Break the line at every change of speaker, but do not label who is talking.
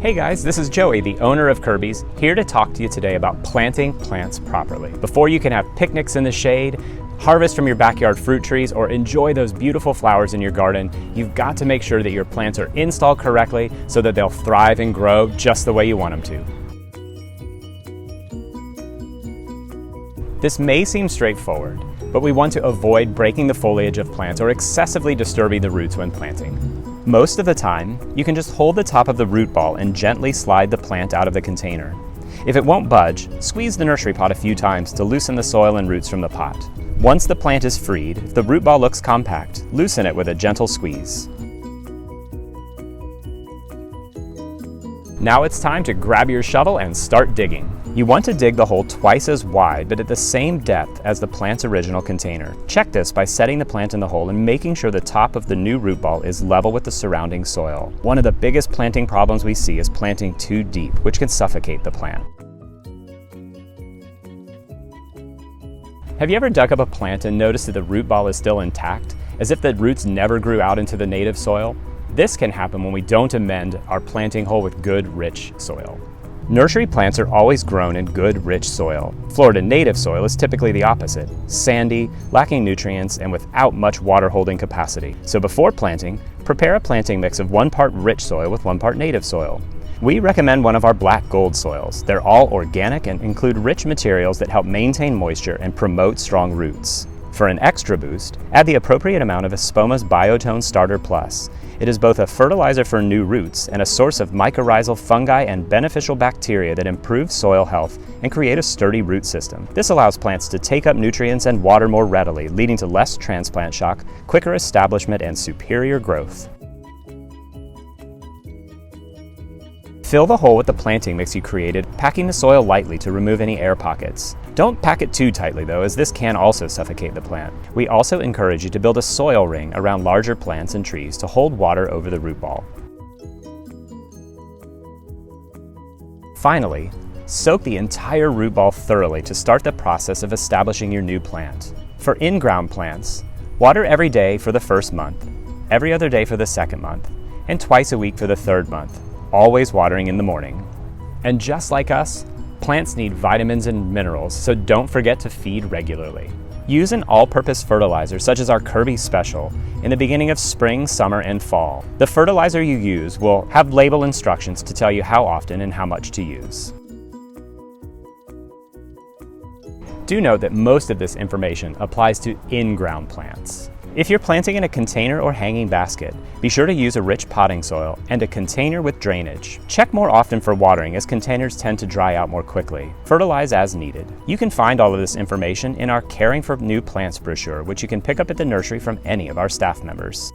Hey guys, this is Joey, the owner of Kirby's, here to talk to you today about planting plants properly. Before you can have picnics in the shade, harvest from your backyard fruit trees, or enjoy those beautiful flowers in your garden, you've got to make sure that your plants are installed correctly so that they'll thrive and grow just the way you want them to. This may seem straightforward, but we want to avoid breaking the foliage of plants or excessively disturbing the roots when planting. Most of the time, you can just hold the top of the root ball and gently slide the plant out of the container. If it won't budge, squeeze the nursery pot a few times to loosen the soil and roots from the pot. Once the plant is freed, if the root ball looks compact, loosen it with a gentle squeeze. Now it's time to grab your shovel and start digging. You want to dig the hole twice as wide, but at the same depth as the plant's original container. Check this by setting the plant in the hole and making sure the top of the new root ball is level with the surrounding soil. One of the biggest planting problems we see is planting too deep, which can suffocate the plant. Have you ever dug up a plant and noticed that the root ball is still intact, as if the roots never grew out into the native soil? This can happen when we don't amend our planting hole with good, rich soil. Nursery plants are always grown in good, rich soil. Florida native soil is typically the opposite, sandy, lacking nutrients, and without much water holding capacity. So before planting, prepare a planting mix of 1 part rich soil with 1 part native soil. We recommend one of our black gold soils. They're all organic and include rich materials that help maintain moisture and promote strong roots. For an extra boost, add the appropriate amount of Espoma's Biotone Starter Plus. It is both a fertilizer for new roots and a source of mycorrhizal fungi and beneficial bacteria that improve soil health and create a sturdy root system. This allows plants to take up nutrients and water more readily, leading to less transplant shock, quicker establishment, and superior growth. Fill the hole with the planting mix you created, packing the soil lightly to remove any air pockets. Don't pack it too tightly though, as this can also suffocate the plant. We also encourage you to build a soil ring around larger plants and trees to hold water over the root ball. Finally, soak the entire root ball thoroughly to start the process of establishing your new plant. For in-ground plants, water every day for the first month, every other day for the second month, and twice a week for the third month, always watering in the morning. And just like us, plants need vitamins and minerals, so don't forget to feed regularly. Use an all-purpose fertilizer such as our Kirby Special in the beginning of spring, summer, and fall. The fertilizer you use will have label instructions to tell you how often and how much to use. Do note that most of this information applies to in-ground plants. If you're planting in a container or hanging basket, be sure to use a rich potting soil and a container with drainage. Check more often for watering, as containers tend to dry out more quickly. Fertilize as needed. You can find all of this information in our Caring for New Plants brochure, which you can pick up at the nursery from any of our staff members.